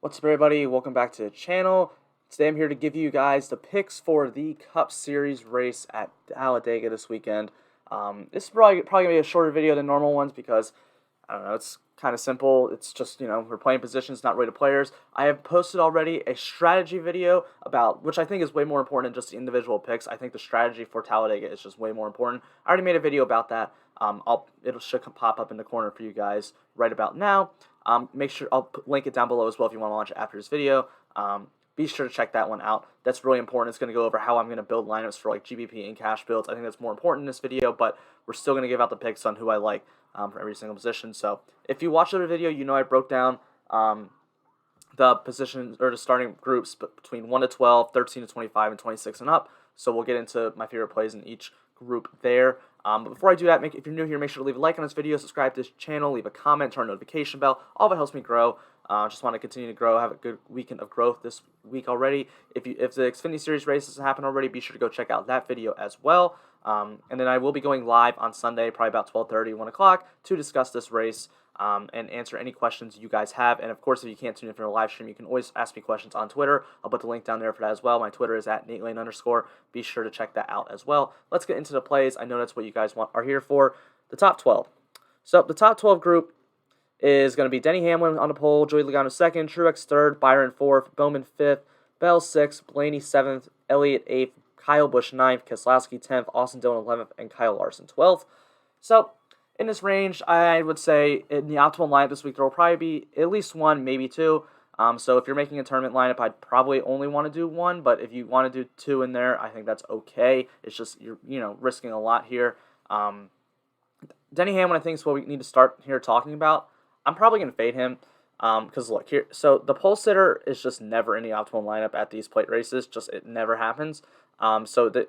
What's up, everybody? Welcome back to the channel. Today I'm here to give you guys the picks for the Cup Series race at Talladega this weekend. This is probably gonna be a shorter video than normal ones because I don't know. It's kind of simple. It's just we're playing positions, not really the players. I have posted already a strategy video about which I think is way more important than just the individual picks. I think the strategy for Talladega is just way more important. I already made a video about that. It should pop up in the corner for you guys right about now. Make sure I'll link it down below as well if you want to watch it after this video. Be sure to check that one out. That's really important. It's going to go over how I'm going to build lineups for like GBP and cash builds. I think that's more important in this video, but we're still going to give out the picks on who I like for every single position. So if you watch the video, you know I broke down the positions or the starting groups between 1 to 12, 13 to 25, and 26 and up. So we'll get into my favorite plays in each group there. But before I do that, if you're new here, make sure to leave a like on this video, subscribe to this channel, leave a comment, turn on notification bell. All of it helps me grow. Just want to continue to grow, have a good weekend of growth this week already. If the Xfinity Series race hasn't happened already, be sure to go check out that video as well. And then I will be going live on Sunday, probably about 12:30, 1 o'clock, to discuss this race and answer any questions you guys have. And of course, if you can't tune in for a live stream, you can always ask me questions on Twitter. I'll put the link down there for that as well. My Twitter is at @NateLane_. Be sure to check that out as well. Let's get into the plays. I know that's what you guys are here for. The top 12. So the top 12 group is going to be Denny Hamlin on the pole, Joey Logano second, Truex third, Byron fourth, Bowman fifth, Bell sixth, Blaney seventh, Elliott eighth, Kyle Busch ninth, Keselowski 10th, Austin Dillon 11th, and Kyle Larson 12th. So in this range, I would say in the optimal lineup this week, there will probably be at least one, maybe two. So if you're making a tournament lineup, I'd probably only want to do one, but if you want to do two in there, I think that's okay. It's just you're risking a lot here. Denny Hamlin, I think, is what we need to start here talking about. I'm probably going to fade him because look here. So the pole sitter is just never in the optimal lineup at these plate races. Just it never happens.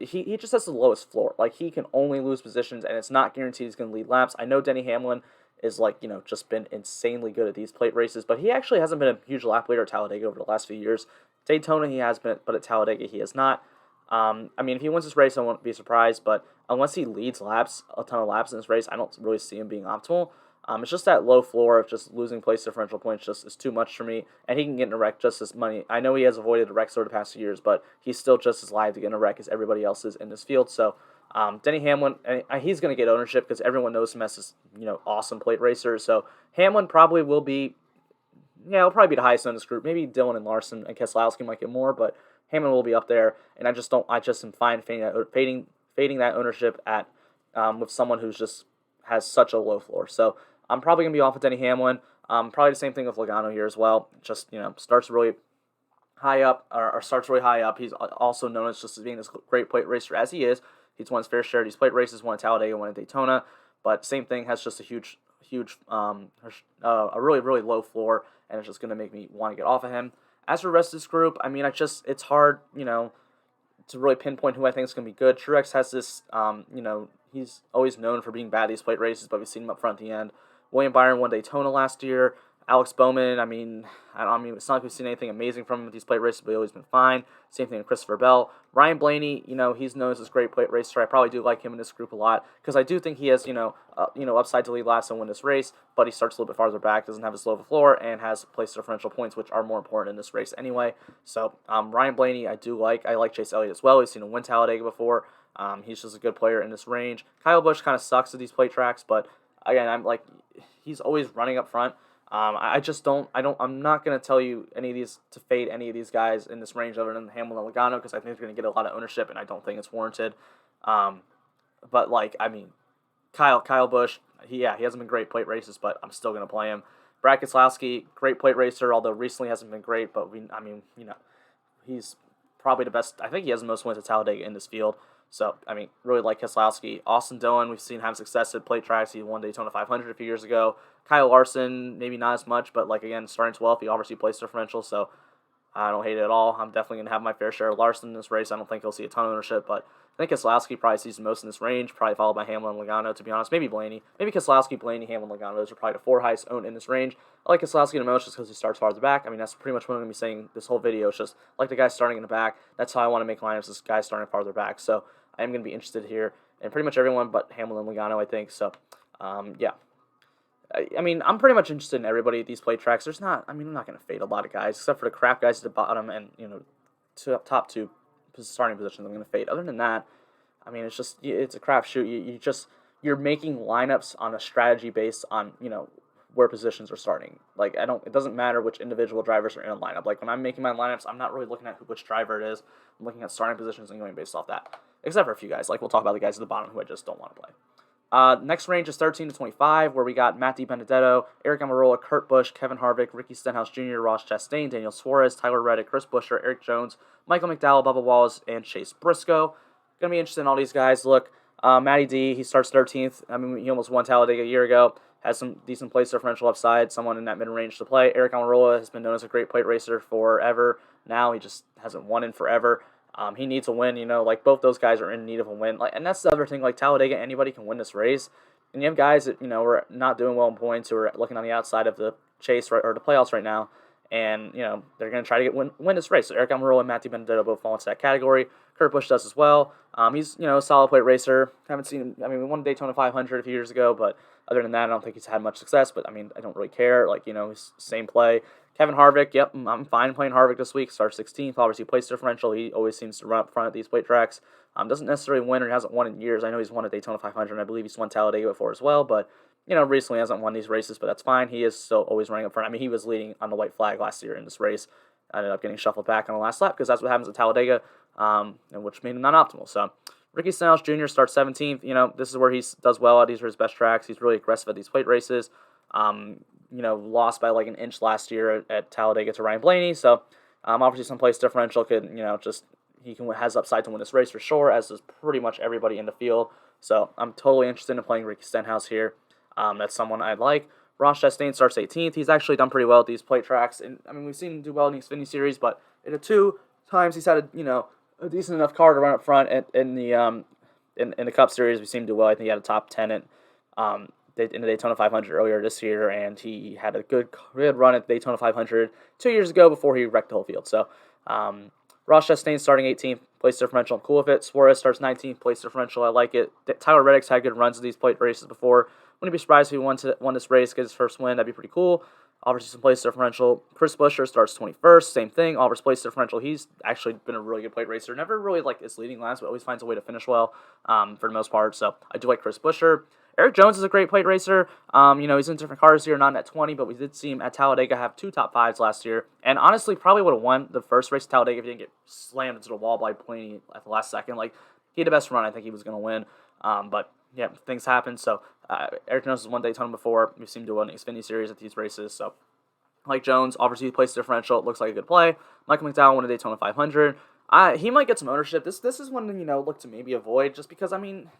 He just has the lowest floor. Like he can only lose positions, and it's not guaranteed he's going to lead laps. I know Denny Hamlin is just been insanely good at these plate races, but he actually hasn't been a huge lap leader at Talladega over the last few years. Daytona he has been, but at Talladega he has not. I mean, if he wins this race, I won't be surprised. But unless he leads laps, a ton of laps in this race, I don't really see him being optimal. It's just that low floor of just losing place differential points just is too much for me, and he can get in a wreck just as money. I know he has avoided a wreck over the past few years, but he's still just as live to get in a wreck as everybody else is in this field. So Denny Hamlin, he's going to get ownership because everyone knows him as this awesome plate racer. So Hamlin probably will be, he'll probably be the highest in this group. Maybe Dillon and Larson and Keselowski might get more, but Hamlin will be up there. And I just am fine fading that ownership at with someone who's just has such a low floor. So I'm probably going to be off with Denny Hamlin. Probably the same thing with Logano here as well. Just, starts really high up, or starts really high up. He's also known as just as being this great plate racer as he is. He's won his fair share of these plate races, won at Talladega, won at Daytona. But same thing, has just a huge, a really, really low floor, and it's just going to make me want to get off of him. As for the rest of this group, I mean, it's hard, to really pinpoint who I think is going to be good. Truex has this, he's always known for being bad at these plate races, but we've seen him up front at the end. William Byron won Daytona last year. Alex Bowman, I mean, it's not like we've seen anything amazing from him with these plate races, but he's always been fine. Same thing with Christopher Bell. Ryan Blaney, he's known as this great plate racer. I probably do like him in this group a lot because I do think he has, upside to lead laps and win this race, but he starts a little bit farther back, doesn't have as low of a floor, and has place differential points, which are more important in this race anyway. So Ryan Blaney, I like. I like Chase Elliott as well. We've seen him win Talladega before. He's just a good player in this range. Kyle Busch kind of sucks at these plate tracks, but again, he's always running up front. I'm not going to tell you any of these to fade any of these guys in this range other than Hamlin and Logano because I think they're going to get a lot of ownership and I don't think it's warranted. But Kyle Busch, he hasn't been great plate races, but I'm still going to play him. Brad Keselowski, great plate racer, although recently hasn't been great, but he's probably the best. I think he has the most wins at Talladega in this field. So, really like Keselowski. Austin Dillon, we've seen have success at plate tracks. He won Daytona 500 a few years ago. Kyle Larson, maybe not as much, but again, starting 12th, he obviously plays differential, so I don't hate it at all. I'm definitely going to have my fair share of Larson in this race. I don't think he'll see a ton of ownership, but I think Keselowski probably sees the most in this range, probably followed by Hamlin and Logano, to be honest. Maybe Blaney. Maybe Keselowski, Blaney, Hamlin, Logano. Those are probably the four highest owned in this range. I like Keselowski the most just because he starts farther back. That's pretty much what I'm going to be saying this whole video. It's just like the guy starting in the back. That's how I want to make lineups, this guy starting farther back. So I am going to be interested here in pretty much everyone but Hamlin and Logano, I think. So, yeah. I mean, I'm pretty much interested in everybody at these plate tracks. There's not, I mean, I'm not going to fade a lot of guys, except for the crap guys at the bottom and, top two starting positions I'm going to fade. Other than that, I mean, it's a crapshoot. You're making lineups on a strategy based on, where positions are starting. Like, it doesn't matter which individual drivers are in a lineup. Like, when I'm making my lineups, I'm not really looking at which driver it is. I'm looking at starting positions and going based off that. Except for a few guys. Like, we'll talk about the guys at the bottom who I just don't want to play. Next range is 13 to 25, where we got Matt DiBenedetto, Eric Almirola, Kurt Busch, Kevin Harvick, Ricky Stenhouse Jr., Ross Chastain, Daniel Suarez, Tyler Reddick, Chris Buescher, Eric Jones, Michael McDowell, Bubba Wallace, and Chase Briscoe. Gonna be interested in all these guys. Look, Matty D, he starts 13th. I mean, he almost won Talladega a year ago. Has some decent place differential upside. Someone in that mid-range to play. Eric Almirola has been known as a great plate racer forever. Now he just hasn't won in forever. He needs a win. Like both those guys are in need of a win. Like, and that's the other thing. Like Talladega, anybody can win this race. And you have guys that are not doing well in points, who are looking on the outside of the chase or the playoffs right now, and they're going to try to win this race. So Eric Almirola and Matt DiBenedetto both fall into that category. Kurt Busch does as well. He's a solid plate racer. Haven't seen him. I mean, we won Daytona 500 a few years ago, but other than that, I don't think he's had much success. But I mean, I don't really care. Like he's same play. Kevin Harvick, yep, I'm fine playing Harvick this week. Starts 16th. Obviously, place differential. He always seems to run up front at these plate tracks. Doesn't necessarily win, or he hasn't won in years. I know he's won a Daytona 500, and I believe he's won Talladega before as well. But recently hasn't won these races, but that's fine. He is still always running up front. I mean, he was leading on the white flag last year in this race. Ended up getting shuffled back on the last lap because that's what happens at Talladega, and which made him not optimal. So Ricky Stenhouse Jr. starts 17th. This is where he does well at. These are his best tracks. He's really aggressive at these plate races. Lost by like an inch last year at Talladega to Ryan Blaney. So obviously some place differential could, has upside to win this race for sure, as does pretty much everybody in the field. So I'm totally interested in playing Ricky Stenhouse here. That's someone I'd like. Ross Chastain starts 18th. He's actually done pretty well at these plate tracks. And I mean, we've seen him do well in the Xfinity Series, but in the 2 times he's had a decent enough car to run up front in the Cup Series. We've seen him do well. I think he had a top 10 in the Daytona 500 earlier this year, and he had a good run at the Daytona 500 2 years ago before he wrecked the whole field. So Ross Chastain starting 18th, place differential. I'm cool with it. Suarez starts 19th, place differential. I like it. Tyler Reddick's had good runs in these plate races before. Wouldn't be surprised if he won this race, get his first win. That'd be pretty cool. Obviously, some place differential. Chris Buescher starts 21st. Same thing. Offers place differential. He's actually been a really good plate racer. Never really is leading last, but always finds a way to finish well for the most part. So I do like Chris Buescher. Eric Jones is a great plate racer. He's in different cars here, not at 20, but we did see him at Talladega have 2 top 5s last year. And honestly, probably would have won the first race at Talladega if he didn't get slammed into the wall by Blaney at the last second. Like, he had the best run. I think he was going to win. But yeah, things happen. So Eric Jones has won Daytona before. We've seen him do well in the Xfinity Series at these races. So like Jones, obviously place differential. It looks like a good play. Michael McDowell won a Daytona 500. He might get some ownership. This is one look to maybe avoid, just because I don't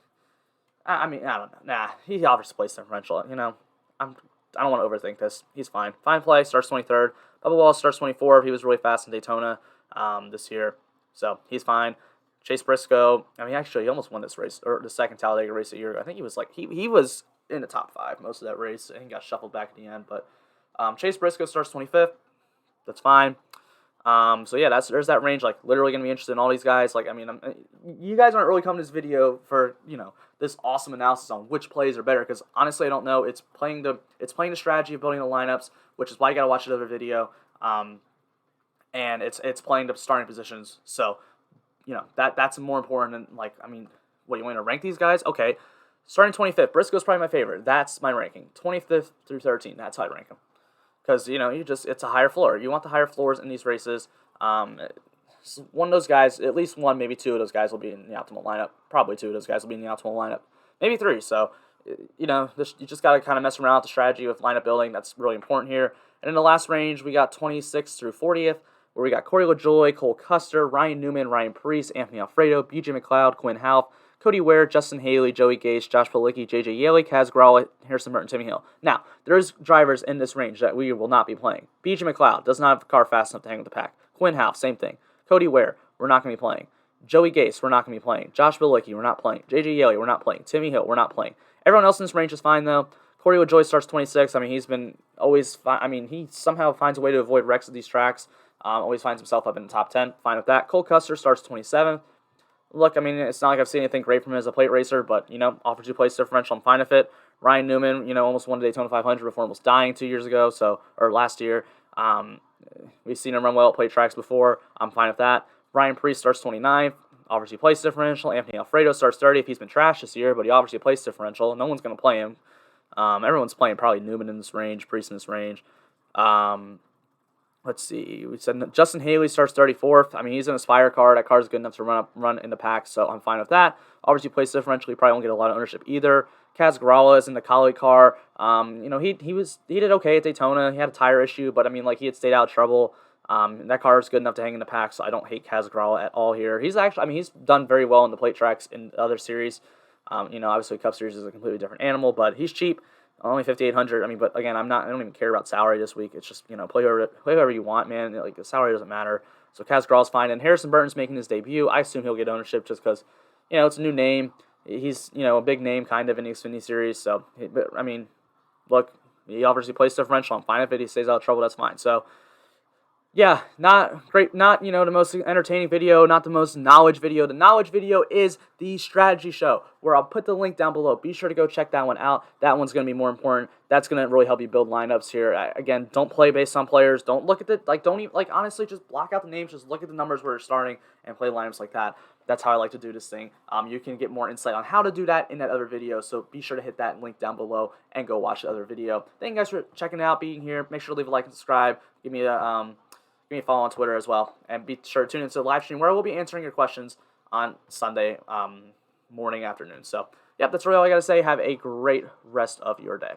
know. Nah, he offers place differential. I don't want to overthink this. He's fine. Fine play. Starts 23rd. Bubba Wallace starts 24th. He was really fast in Daytona this year, so he's fine. Chase Briscoe, actually, he almost won this race, or the second Talladega race a year ago. I think he was he was in the top 5 most of that race, and he got shuffled back at the end. But Chase Briscoe starts 25th. That's fine. So yeah, there's that range. Like, literally gonna be interested in all these guys. Like, you guys aren't really coming to this video for this awesome analysis on which plays are better, because honestly, I don't know. It's playing the strategy of building the lineups, which is why you gotta watch another video. And it's playing the starting positions. So that's more important than what do you want to rank these guys? Okay, starting 25th, Briscoe's probably my favorite. That's my ranking. 25th through 13. That's how I rank them. Because it's a higher floor. You want the higher floors in these races. One of those guys, at least one, maybe 2 of those guys will be in the optimal lineup. Probably 2 of those guys will be in the optimal lineup. Maybe 3. So you just got to kind of mess around with the strategy with lineup building. That's really important here. And in the last range, we got 26th through 40th, where we got Corey LaJoie, Cole Custer, Ryan Newman, Ryan Preece, Anthony Alfredo, BJ McLeod, Quinn Houff, Cody Ware, Justin Haley, Joey Gase, Josh Palicki, JJ Yeley, Kaz Grala, Harrison Burton, Timmy Hill. Now, there's drivers in this range that we will not be playing. BJ McLeod does not have a car fast enough to hang with the pack. Quinn Houff, same thing. Cody Ware, we're not going to be playing. Joey Gase, we're not going to be playing. Josh Palicki, we're not playing. JJ Yeley, we're not playing. Timmy Hill, we're not playing. Everyone else in this range is fine, though. Corey LaJoie starts 26. He's been always fine. He somehow finds a way to avoid wrecks at these tracks. Always finds himself up in the top 10. Fine with that. Cole Custer starts 27th. Look, it's not like I've seen anything great from him as a plate racer, but, offers 2 place differential. I'm fine with it. Ryan Newman, you know, almost won the Daytona 500 before almost dying 2 years ago, or last year. We've seen him run well at plate tracks before. I'm fine with that. Ryan Preece starts 29th. Obviously place differential. Anthony Alfredo starts 30th. He's been trashed this year, but he obviously plays differential. No one's going to play him. Everyone's playing probably Newman in this range, Preece in this range. Let's see. We said Justin Haley starts 34th. I mean, he's in a Spire car. That car's good enough to run in the pack, so I'm fine with that. Obviously, place differential. He probably won't get a lot of ownership either. Kaz Grala is in the Collie car. You know, he did okay at Daytona. He had a tire issue, but I mean, like, he had stayed out of trouble. That car is good enough to hang in the pack, so I don't hate Kaz Grala at all here. He's actually, I mean, he's done very well in the plate tracks in other series. You know, obviously, Cup Series is a completely different animal, but he's cheap. Only 5,800. I mean, but again, I don't even care about salary this week. It's just, you know, play whoever you want, man. Like, the salary doesn't matter. So Kaz Grala's fine, and Harrison Burton's making his debut. I assume he'll get ownership just because, you know, it's a new name. He's, you know, a big name kind of in the Xfinity Series. So, but I mean, look, he obviously plays differential. I'm fine if he stays out of trouble. That's fine. So, yeah, not great, not, you know, the most entertaining video, not the most knowledge video. The knowledge video is the strategy show, where I'll put the link down below. Be sure to go check that one out. That one's going to be more important. That's going to really help you build lineups here. Again, don't play based on players. Don't look at the, like, don't even, like, honestly, just block out the names. Just look at the numbers where you're starting and play lineups like that. That's how I like to do this thing. You can get more insight on how to do that in that other video, so be sure to hit that link down below and go watch the other video. Thank you guys for checking it out, being here. Make sure to leave a like and subscribe. Give me a follow on Twitter as well. And be sure to tune into the live stream where I will be answering your questions on Sunday morning, afternoon. So, yep, that's really all I got to say. Have a great rest of your day.